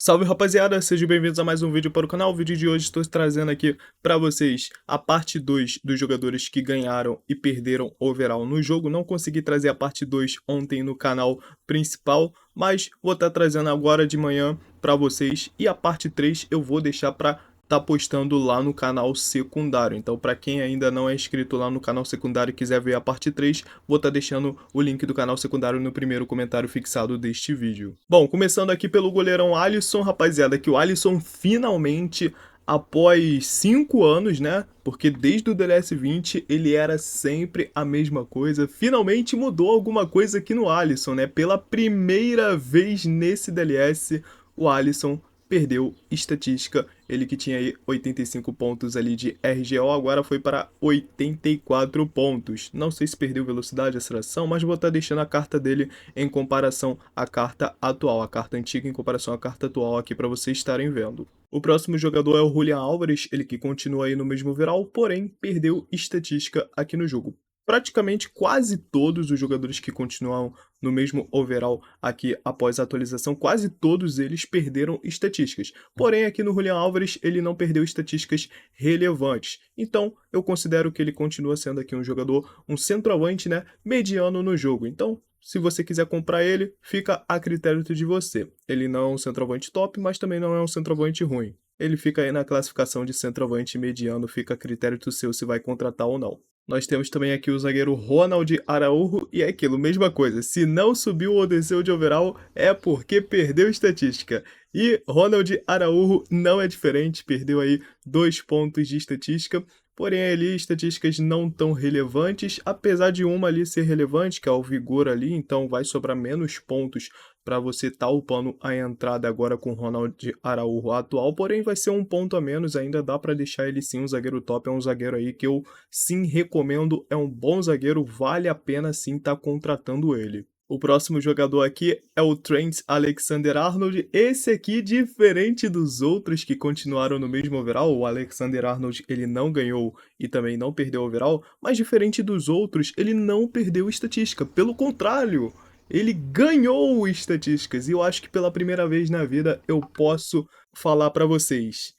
Salve rapaziada, sejam bem-vindos a mais um vídeo para o canal. O vídeo de hoje estou trazendo aqui para vocês a parte 2 dos jogadores que ganharam e perderam overall no jogo. Não consegui trazer a parte 2 ontem no canal principal, mas vou estar trazendo agora de manhã para vocês. E a parte 3 eu vou deixar para tá postando lá no canal secundário. Então, para quem ainda não é inscrito lá no canal secundário e quiser ver a parte 3, vou estar deixando o link do canal secundário no primeiro comentário fixado deste vídeo. Bom, começando aqui pelo goleirão Alisson, rapaziada, que o Alisson finalmente, após 5 anos, né? Porque desde o DLS 20 ele era sempre a mesma coisa. Finalmente mudou alguma coisa aqui no Alisson, né? Pela primeira vez nesse DLS, o Alisson perdeu estatística. Ele que tinha aí 85 pontos ali de RGO, agora foi para 84 pontos. Não sei se perdeu velocidade, aceleração, mas vou estar deixando a carta dele em comparação à carta atual, a carta antiga em comparação à carta atual aqui para vocês estarem vendo. O próximo jogador é o Julian Álvares, ele que continua aí no mesmo overall, porém perdeu estatística aqui no jogo. Praticamente quase todos os jogadores que continuam no mesmo overall aqui após a atualização, quase todos eles perderam estatísticas. Porém, aqui no Julian Álvares, ele não perdeu estatísticas relevantes. Então, eu considero que ele continua sendo aqui um jogador, um centroavante, né, mediano no jogo. Então, se você quiser comprar ele, fica a critério de você. Ele não é um centroavante top, mas também não é um centroavante ruim. Ele fica aí na classificação de centroavante mediano, fica a critério do seu se vai contratar ou não. Nós temos também aqui o zagueiro Ronald Araújo, e é aquilo, mesma coisa, se não subiu ou desceu de overall é porque perdeu estatística. E Ronald Araújo não é diferente, perdeu aí 2 pontos de estatística, porém ali estatísticas não tão relevantes, apesar de uma ali ser relevante, que é o vigor ali, então vai sobrar menos pontos para você estar upando a entrada agora com o Ronald Araújo atual, porém vai ser um ponto a menos, ainda dá para deixar ele sim um zagueiro top, é um zagueiro aí que eu sim recomendo, é um bom zagueiro, vale a pena sim estar contratando ele. O próximo jogador aqui é o Trent Alexander-Arnold, esse aqui diferente dos outros que continuaram no mesmo overall, o Alexander-Arnold ele não ganhou e também não perdeu overall, mas diferente dos outros ele não perdeu estatística, pelo contrário, ele ganhou estatísticas e eu acho que pela primeira vez na vida eu posso falar para vocês.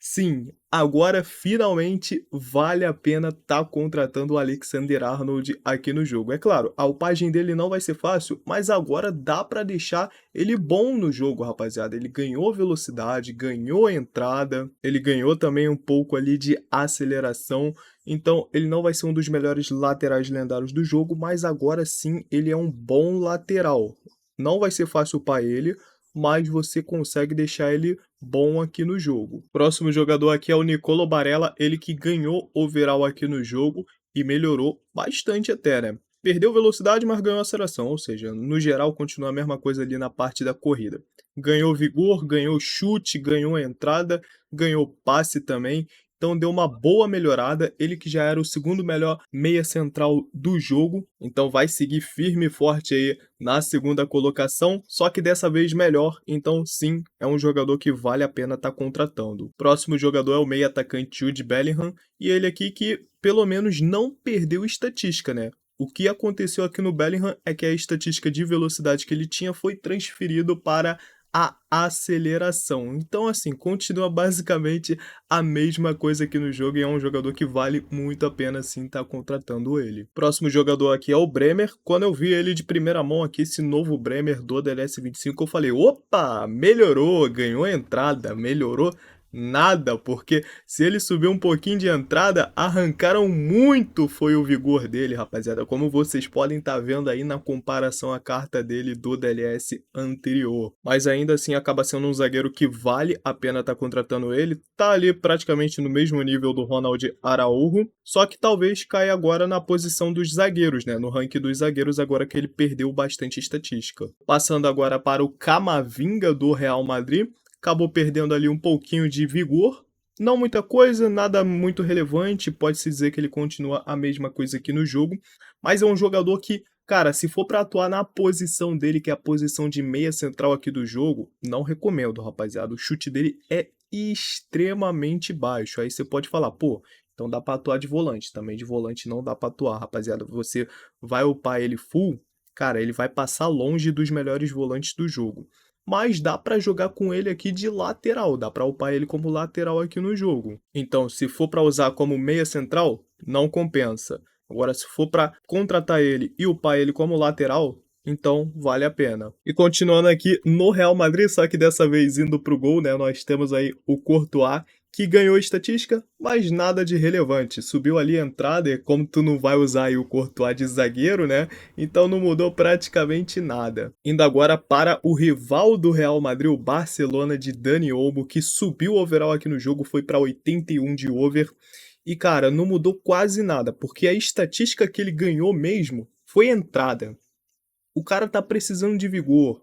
Sim, agora finalmente vale a pena estar contratando o Alexander-Arnold aqui no jogo. É claro, a upagem dele não vai ser fácil, mas agora dá para deixar ele bom no jogo, rapaziada. Ele ganhou velocidade, ganhou entrada, ele ganhou também um pouco ali de aceleração. Então, ele não vai ser um dos melhores laterais lendários do jogo, mas agora sim ele é um bom lateral. Não vai ser fácil upar ele, mas você consegue deixar ele bom aqui no jogo. Próximo jogador aqui é o Nicolo Barella, ele que ganhou overall aqui no jogo e melhorou bastante até, né? Perdeu velocidade, mas ganhou aceleração, ou seja, no geral continua a mesma coisa ali na parte da corrida. Ganhou vigor, ganhou chute, ganhou entrada, ganhou passe também. Então deu uma boa melhorada, ele que já era o segundo melhor meia central do jogo, então vai seguir firme e forte aí na segunda colocação, só que dessa vez melhor, então sim, é um jogador que vale a pena estar contratando. O próximo jogador é o meia atacante Jude Bellingham, e ele aqui que pelo menos não perdeu estatística, né? O que aconteceu aqui no Bellingham é que a estatística de velocidade que ele tinha foi transferido para a aceleração. Então, assim, continua basicamente a mesma coisa aqui no jogo e é um jogador que vale muito a pena, sim, estar contratando ele. Próximo jogador aqui é o Bremer. Quando eu vi ele de primeira mão aqui, esse novo Bremer do DLS 25, eu falei, opa, melhorou, ganhou entrada, melhorou nada, porque se ele subiu um pouquinho de entrada, arrancaram muito foi o vigor dele, rapaziada. Como vocês podem estar vendo aí na comparação à carta dele do DLS anterior. Mas ainda assim acaba sendo um zagueiro que vale a pena estar contratando ele. Tá ali praticamente no mesmo nível do Ronald Araújo, só que talvez caia agora na posição dos zagueiros, né? No ranking dos zagueiros agora que ele perdeu bastante estatística. Passando agora para o Camavinga do Real Madrid. Acabou perdendo ali um pouquinho de vigor, não muita coisa, nada muito relevante, pode-se dizer que ele continua a mesma coisa aqui no jogo, mas é um jogador que, cara, se for para atuar na posição dele, que é a posição de meia central aqui do jogo, não recomendo, rapaziada, o chute dele é extremamente baixo, aí você pode falar, pô, então dá para atuar de volante, também de volante não dá para atuar, rapaziada, você vai upar ele full, cara, ele vai passar longe dos melhores volantes do jogo. mas dá pra jogar com ele aqui de lateral, dá pra upar ele como lateral aqui no jogo. Então, se for pra usar como meia central, não compensa. Agora, se for pra contratar ele e upar ele como lateral, então vale a pena. E continuando aqui no Real Madrid, só que dessa vez indo pro gol, né? Nós temos aí o Courtois, que ganhou estatística, mas nada de relevante. Subiu ali a entrada, e como tu não vai usar aí o Courtois de zagueiro, né? Então não mudou praticamente nada. Indo agora para o rival do Real Madrid, o Barcelona de Dani Olmo, que subiu o overall aqui no jogo, foi para 81 de over. E cara, não mudou quase nada, porque a estatística que ele ganhou mesmo foi entrada. O cara tá precisando de vigor.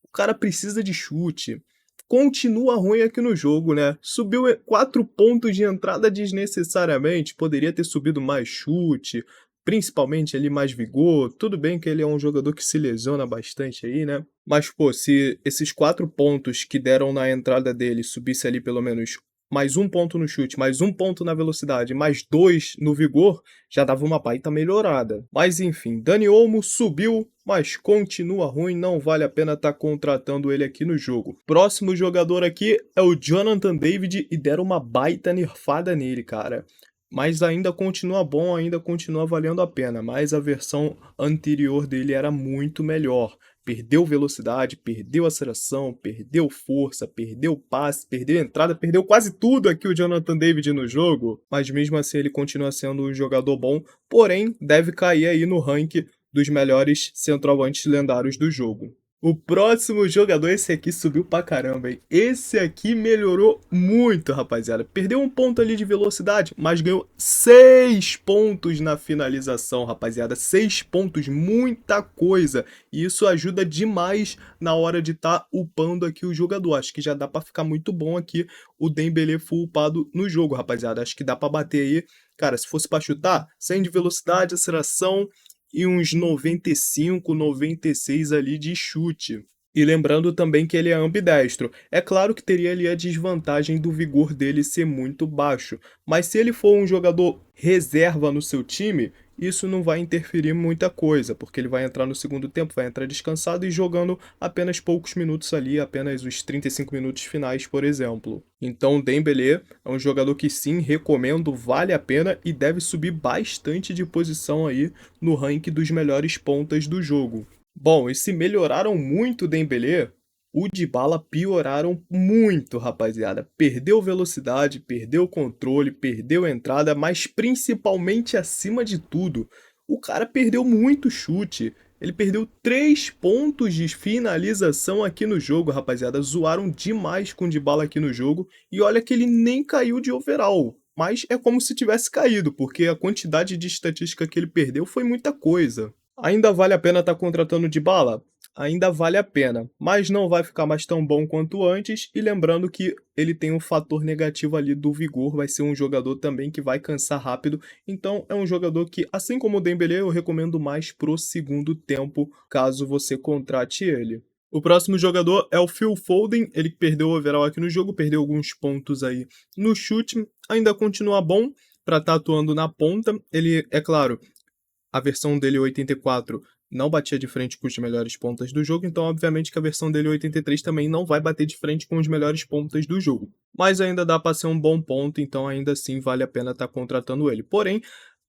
O cara precisa de chute. Continua ruim aqui no jogo, né? Subiu 4 pontos de entrada desnecessariamente. Poderia ter subido mais chute, principalmente ali mais vigor. Tudo bem que ele é um jogador que se lesiona bastante aí, né? Mas, pô, se esses 4 pontos que deram na entrada dele subisse ali pelo menos mais um ponto no chute, mais um ponto na velocidade, mais 2 no vigor, já dava uma baita melhorada. Mas enfim, Dani Olmo subiu, mas continua ruim, não vale a pena estar contratando ele aqui no jogo. Próximo jogador aqui é o Jonathan David e deram uma baita nerfada nele, cara. Mas ainda continua bom, ainda continua valendo a pena, mas a versão anterior dele era muito melhor. Perdeu velocidade, perdeu aceleração, perdeu força, perdeu passe, perdeu entrada, perdeu quase tudo aqui o Jonathan David no jogo, mas mesmo assim ele continua sendo um jogador bom, porém deve cair aí no ranking dos melhores centroavantes lendários do jogo. O próximo jogador, esse aqui subiu pra caramba, hein? Esse aqui melhorou muito, rapaziada. Perdeu um ponto ali de velocidade, mas ganhou 6 pontos na finalização, rapaziada. 6 pontos, muita coisa. E isso ajuda demais na hora de estar upando aqui o jogador. Acho que já dá pra ficar muito bom aqui o Dembélé full upado no jogo, rapaziada. Acho que dá pra bater aí. Cara, se fosse pra chutar, 100 de velocidade, aceleração e uns 95, 96 ali de chute. E lembrando também que ele é ambidestro. É claro que teria ali a desvantagem do vigor dele ser muito baixo, mas se ele for um jogador reserva no seu time, isso não vai interferir muita coisa, porque ele vai entrar no segundo tempo, vai entrar descansado e jogando apenas poucos minutos ali, apenas os 35 minutos finais, por exemplo. Então, o Dembélé é um jogador que sim, recomendo, vale a pena e deve subir bastante de posição aí no ranking dos melhores pontas do jogo. Bom, e se melhoraram muito o Dembélé, o Dybala pioraram muito, rapaziada. Perdeu velocidade, perdeu controle, perdeu entrada, mas principalmente acima de tudo, o cara perdeu muito chute. Ele perdeu 3 pontos de finalização aqui no jogo, rapaziada. Zoaram demais com o Dybala aqui no jogo. E olha que ele nem caiu de overall. Mas é como se tivesse caído, porque a quantidade de estatística que ele perdeu foi muita coisa. Ainda vale a pena estar contratando o Dybala? Ainda vale a pena, mas não vai ficar mais tão bom quanto antes. E lembrando que ele tem um fator negativo ali do vigor, vai ser um jogador também que vai cansar rápido. Então é um jogador que, assim como o Dembélé, eu recomendo mais pro segundo tempo, caso você contrate ele. O próximo jogador é o Phil Foden, ele que perdeu o overall aqui no jogo, perdeu alguns pontos aí no chute, ainda continua bom para estar atuando na ponta. Ele, é claro, a versão dele 84 não batia de frente com os melhores pontas do jogo, então obviamente que a versão dele 83 também não vai bater de frente com os melhores pontas do jogo. Mas ainda dá para ser um bom ponto, então ainda assim vale a pena estar contratando ele. Porém,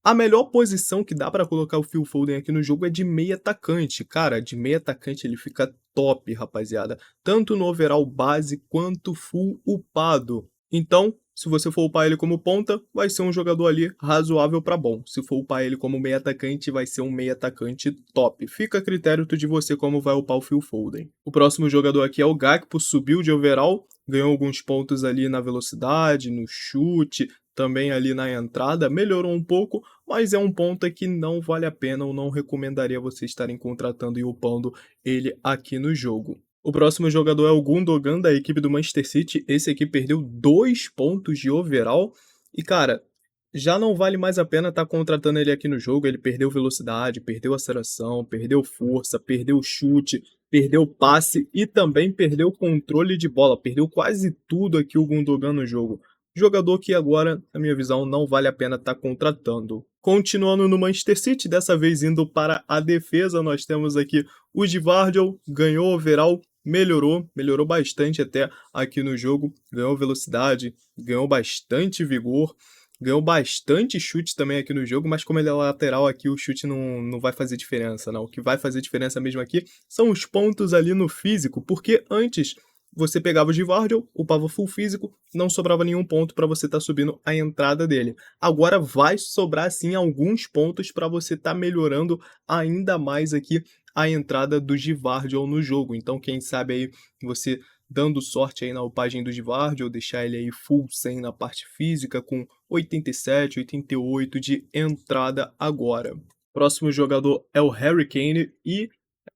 a melhor posição que dá para colocar o Phil Foden aqui no jogo é de meia atacante. Cara, de meia atacante ele fica top, rapaziada. Tanto no overall base quanto full upado. Então, se você for upar ele como ponta, vai ser um jogador ali razoável para bom. Se for upar ele como meia atacante, vai ser um meia atacante top. Fica a critério de você como vai upar o Phil Foden. O próximo jogador aqui é o Gakpo, subiu de overall, ganhou alguns pontos ali na velocidade, no chute, também ali na entrada, melhorou um pouco, mas é um ponta que não vale a pena, ou não recomendaria você estarem contratando e upando ele aqui no jogo. O próximo jogador é o Gundogan, da equipe do Manchester City. Esse aqui perdeu 2 pontos de overall. E, cara, já não vale mais a pena estar contratando ele aqui no jogo. Ele perdeu velocidade, perdeu aceleração, perdeu força, perdeu chute, perdeu passe e também perdeu controle de bola. Perdeu quase tudo aqui o Gundogan no jogo. Jogador que agora, na minha visão, não vale a pena estar contratando. Continuando no Manchester City, dessa vez indo para a defesa, nós temos aqui o Gvardiol, ganhou overall, melhorou bastante até aqui no jogo, ganhou velocidade, ganhou bastante vigor, ganhou bastante chute também aqui no jogo, mas como ele é lateral aqui, o chute não vai fazer diferença, não. O que vai fazer diferença mesmo aqui são os pontos ali no físico, porque antes você pegava o Gvardiol, upava full físico, não sobrava nenhum ponto para você estar subindo a entrada dele. Agora vai sobrar sim alguns pontos para você estar melhorando ainda mais aqui a entrada do Gvardiol no jogo. Então quem sabe aí você dando sorte aí na upagem do Gvardiol, deixar ele aí full 100 na parte física com 87, 88 de entrada agora. Próximo jogador é o Harry Kane e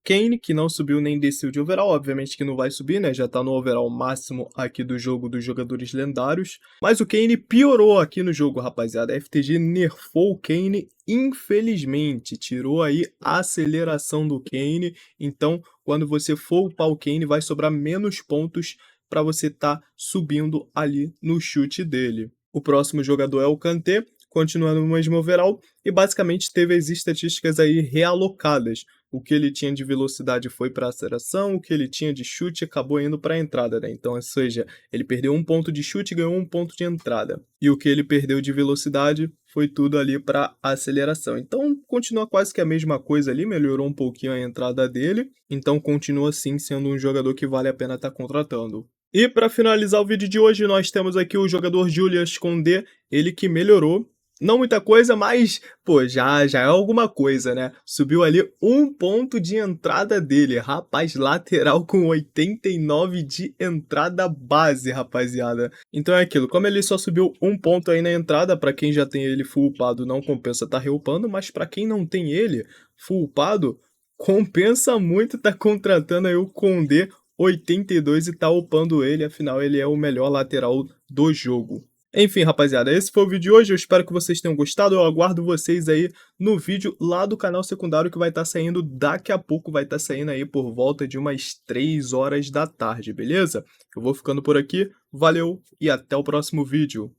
Kane, que não subiu nem desceu de overall, obviamente que não vai subir, né? Já tá no overall máximo aqui do jogo dos jogadores lendários. Mas o Kane piorou aqui no jogo, rapaziada. A FTG nerfou o Kane, infelizmente. Tirou aí a aceleração do Kane. Então, quando você for upar o Kane, vai sobrar menos pontos para você tá subindo ali no chute dele. O próximo jogador é o Kanté, continuando no mesmo overall, e basicamente teve as estatísticas aí realocadas. O que ele tinha de velocidade foi para aceleração, o que ele tinha de chute acabou indo para a entrada, né? Então, ou seja, ele perdeu um ponto de chute e ganhou um ponto de entrada. E o que ele perdeu de velocidade foi tudo ali para aceleração. Então, continua quase que a mesma coisa ali, melhorou um pouquinho a entrada dele. Então, continua sim sendo um jogador que vale a pena estar contratando. E para finalizar o vídeo de hoje, nós temos aqui o jogador Julius Koundé, ele que melhorou. Não muita coisa, mas, pô, já é alguma coisa, né? Subiu ali um ponto de entrada dele. Rapaz, lateral com 89 de entrada base, rapaziada. Então é aquilo, como ele só subiu um ponto aí na entrada, pra quem já tem ele full upado, não compensa tá reupando, mas pra quem não tem ele full upado, compensa muito tá contratando aí o Koundé 82 e tá upando ele, afinal ele é o melhor lateral do jogo. Enfim, rapaziada, esse foi o vídeo de hoje, eu espero que vocês tenham gostado, eu aguardo vocês aí no vídeo lá do canal secundário que vai estar saindo daqui a pouco, vai estar saindo aí por volta de umas 3 horas da tarde, beleza? Eu vou ficando por aqui, valeu e até o próximo vídeo.